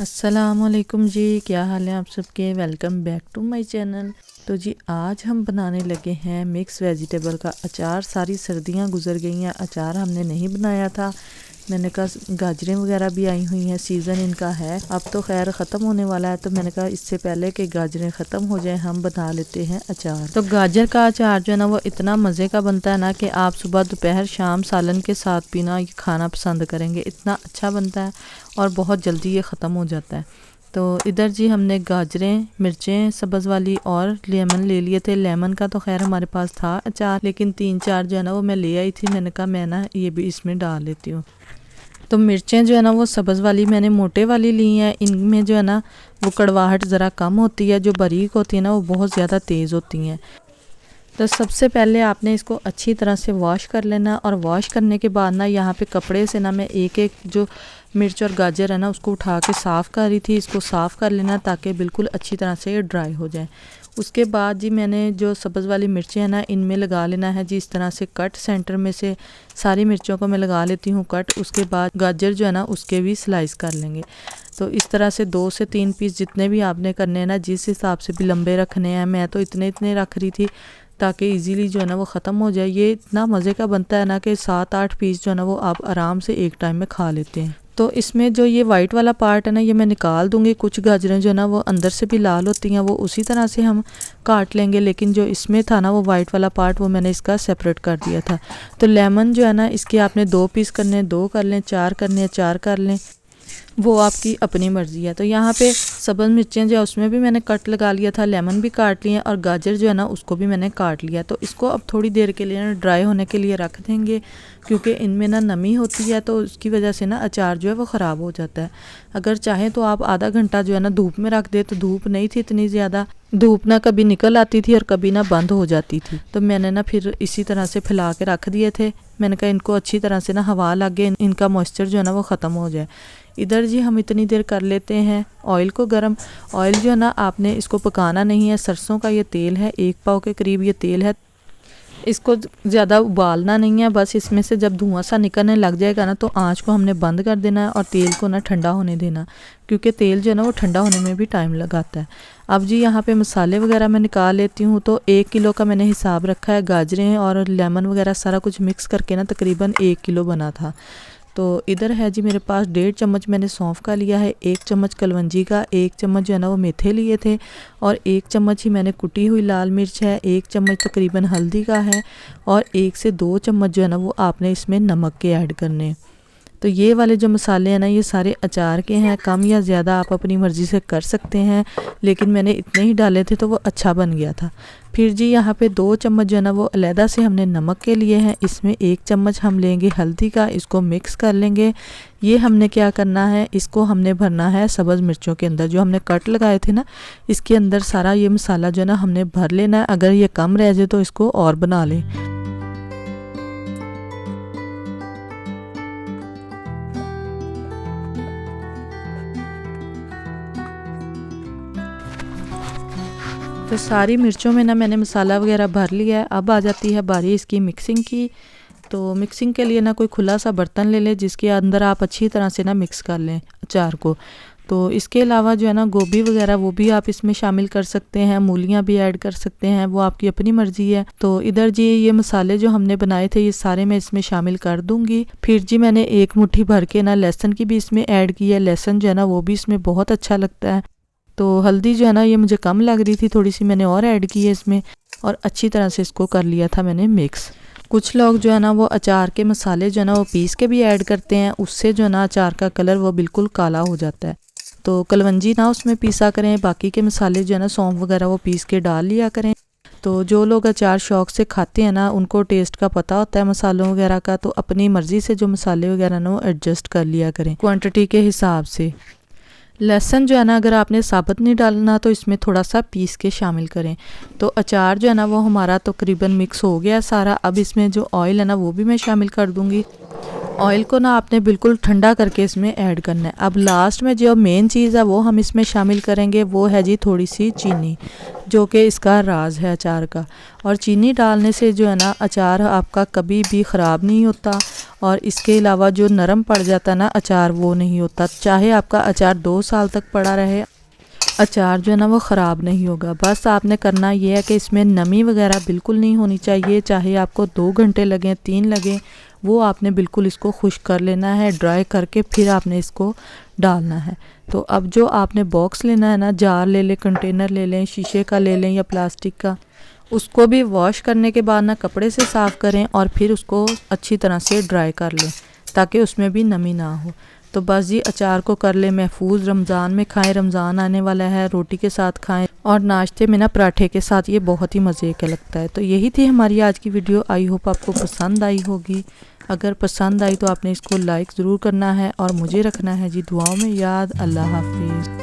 अस्सलामुअलैकुम जी, क्या हाल है आप सबके। Welcome back to my channel. तो जी आज हम बनाने लगे हैं मिक्स वेजिटेबल का अचार। सारी सर्दियां गुजर गई हैं, अचार हमने नहीं बनाया था। मैंने कहा गाजरें वगैरह भी आई हुई हैं, सीज़न इनका है, अब तो खैर ख़त्म होने वाला है। तो मैंने कहा इससे पहले कि गाजरें ख़त्म हो जाएं हम बना लेते हैं अचार। तो गाजर का अचार जो है ना वो इतना मज़े का बनता है ना कि आप सुबह दोपहर शाम सालन के साथ पीना ये खाना पसंद करेंगे, इतना अच्छा बनता है और बहुत जल्दी ये ख़त्म हो जाता है। तो इधर जी हमने गाजरें, मिर्चें सब्ज़ वाली और लेमन ले लिए थे। लेमन का तो खैर हमारे पास था अचार, लेकिन 3-4 जो है ना वो मैं ले आई थी। मैंने कहा मैं ना ये भी इसमें डाल लेती हूँ। तो मिर्चें जो है ना वो सब्ज़ वाली मैंने मोटे वाली ली हैं। इनमें जो है ना वो कड़वाहट ज़रा कम होती है, जो बारीक होती है ना वो बहुत ज़्यादा तेज़ होती हैं। तो सबसे पहले आपने इसको अच्छी तरह से वॉश कर लेना, और वॉश करने के बाद ना यहाँ पे कपड़े से ना मैं एक एक जो मिर्च और गाजर है ना उसको उठा के साफ़ कर रही थी। इसको साफ़ कर लेना ताकि बिल्कुल अच्छी तरह से ये ड्राई हो जाए। उसके बाद जी मैंने जो सब्ज़ वाली मिर्चें हैं ना इनमें लगा लेना है जी इस तरह से कट। सेंटर में से सारी मिर्चों को मैं लगा लेती हूँ कट। उसके बाद गाजर जो है ना उसके भी स्लाइस कर लेंगे। तो इस तरह से 2 से 3 पीस जितने भी आपने करने हैं ना, जिस हिसाब से भी लंबे रखने हैं। मैं तो इतने इतने रख रही थी ताकि इजीली जो है ना वो ख़त्म हो जाए। ये इतना मज़े का बनता है ना कि 7-8 पीस जो है ना वो आप आराम से एक टाइम में खा लेते हैं। तो इसमें जो ये वाइट वाला पार्ट है ना ये मैं निकाल दूंगी। कुछ गाजरें जो है ना वो अंदर से भी लाल होती हैं, वो उसी तरह से हम काट लेंगे। लेकिन जो इसमें था ना वो वाइट वाला पार्ट वो मैंने इसका सेपरेट कर दिया था। तो लेमन जो है ना इसके आपने 2 पीस करने, 2 कर लें, 4 करने हैं 4 कर लें, वो आपकी अपनी मर्ज़ी है। तो यहाँ पे सब्ज़ मिर्चें जो है उसमें भी मैंने कट लगा लिया था, लेमन भी काट लिए और गाजर जो है ना उसको भी मैंने काट लिया। तो इसको अब थोड़ी देर के लिए ना ड्राई होने के लिए रख देंगे, क्योंकि इनमें ना नमी होती है तो उसकी वजह से ना अचार जो है वो ख़राब हो जाता है। अगर चाहें तो आप आधा घंटा जो है ना धूप में रख दे। तो धूप नहीं थी इतनी ज़्यादा, धूप ना कभी निकल आती थी और कभी ना बंद हो जाती थी। तो मैंने ना फिर इसी तरह से फैला के रख दिए थे। मैंने कहा इनको अच्छी तरह से ना हवा लगे, इनका मॉइस्चर जो है ना वो ख़त्म हो जाए। इधर जी हम इतनी देर कर लेते हैं ऑयल को गरम। ऑयल जो है ना आपने इसको पकाना नहीं है, सरसों का ये तेल है, 1 पाव के करीब ये तेल है। इसको ज़्यादा उबालना नहीं है, बस इसमें से जब धुआं सा निकलने लग जाएगा ना तो आँच को हमने बंद कर देना है और तेल को ना ठंडा होने देना, क्योंकि तेल जो है ना वो ठंडा होने में भी टाइम लगाता है। अब जी यहाँ पे मसाले वगैरह मैं निकाल लेती हूँ। तो 1 किलो का मैंने हिसाब रखा है। गाजरें और लेमन वगैरह सारा कुछ मिक्स करके ना तकरीबन 1 किलो बना था। तो इधर है जी मेरे पास 1.5 चम्मच मैंने सौंफ का लिया है, 1 चम्मच कलवंजी का, 1 चम्मच जो है ना वो मेथे लिए थे, और 1 चम्मच ही मैंने कुटी हुई लाल मिर्च है, 1 चम्मच तकरीबन हल्दी का है, और 1 से 2 चम्मच जो है ना वो आपने इसमें नमक के ऐड करने हैं। तो ये वाले जो मसाले हैं ना ये सारे अचार के हैं, कम या ज़्यादा आप अपनी मर्ज़ी से कर सकते हैं, लेकिन मैंने इतने ही डाले थे तो वो अच्छा बन गया था। फिर जी यहाँ पे 2 चम्मच जो है ना वो अलहदा से हमने नमक के लिए हैं। इसमें 1 चम्मच हम लेंगे हल्दी का, इसको मिक्स कर लेंगे। ये हमने क्या करना है, इसको हमने भरना है सब्ज़ मिर्चों के अंदर, जो हमने कट लगाए थे ना इसके अंदर सारा ये मसाला जो है ना हमने भर लेना है। अगर ये कम रह जाए तो इसको और बना लें। तो सारी मिर्चों में ना मैंने मसाला वगैरह भर लिया है। अब आ जाती है बारी इसकी मिक्सिंग की। तो मिक्सिंग के लिए ना कोई खुला सा बर्तन ले लें जिसके अंदर आप अच्छी तरह से ना मिक्स कर लें अचार को। तो इसके अलावा जो है ना गोभी वगैरह वो भी आप इसमें शामिल कर सकते हैं, मूलियाँ भी ऐड कर सकते हैं, वो आपकी अपनी मर्ज़ी है। तो इधर जी ये मसाले जो हमने बनाए थे ये सारे मैं इसमें शामिल कर दूंगी। फिर जी मैंने 1 मुट्ठी भर के ना लहसुन की भी इसमें ऐड की है। लहसुन जो है ना वो भी इसमें बहुत अच्छा लगता है। तो हल्दी जो है ना ये मुझे कम लग रही थी, थोड़ी सी मैंने और ऐड की है इसमें, और अच्छी तरह से इसको कर लिया था मैंने मिक्स। कुछ लोग जो है ना वो अचार के मसाले जो है ना वो पीस के भी ऐड करते हैं, उससे जो है ना अचार का कलर वो बिल्कुल काला हो जाता है। तो कलवंजी ना उसमें पीसा करें, बाकी के मसाले जो है ना सौंफ वगैरह वो पीस के डाल लिया करें। तो जो लोग अचार शौक़ से खाते हैं ना उनको टेस्ट का पता होता है मसालों वगैरह का, तो अपनी मर्ज़ी से जो मसाले वगैरह ना वो एडजस्ट कर लिया करें क्वांटिटी के हिसाब से। लहसुन जो है ना अगर आपने साबुत नहीं डालना तो इसमें थोड़ा सा पीस के शामिल करें। तो अचार जो है ना वो हमारा तकरीबन मिक्स हो गया सारा। अब इसमें जो ऑयल है ना वो भी मैं शामिल कर दूंगी। ऑयल को ना आपने बिल्कुल ठंडा करके इसमें ऐड करना है। अब लास्ट में जो मेन चीज़ है वो हम इसमें शामिल करेंगे, वो है जी थोड़ी सी चीनी, जो कि इसका राज है अचार का। और चीनी डालने से जो है ना अचार आपका कभी भी ख़राब नहीं होता, और इसके अलावा जो नरम पड़ जाता है ना अचार, वो नहीं होता। चाहे आपका अचार 2 साल तक पड़ा रहे, अचार जो है ना वो ख़राब नहीं होगा। बस आपने करना ये है कि इसमें नमी वगैरह बिल्कुल नहीं होनी चाहिए। चाहे आपको 2 घंटे लगें, 3 लगें, वो आपने बिल्कुल इसको खुश्क कर लेना है, ड्राई करके फिर आपने इसको डालना है। तो अब जो आपने बॉक्स लेना है ना, जार ले लें, कंटेनर ले लें, शीशे का ले लें या प्लास्टिक का, उसको भी वॉश करने के बाद ना कपड़े से साफ़ करें और फिर उसको अच्छी तरह से ड्राई कर लें ताकि उसमें भी नमी ना हो। तो बस जी अचार को कर ले महफूज। रमज़ान में खाएं, रमज़ान आने वाला है, रोटी के साथ खाएं और नाश्ते में ना पराठे के साथ, ये बहुत ही मज़े का लगता है। तो यही थी हमारी आज की वीडियो। आई होप आपको पसंद आई होगी। अगर पसंद आई तो आपने इसको लाइक ज़रूर करना है और मुझे रखना है जी दुआओं में याद। अल्लाह हाफिज़।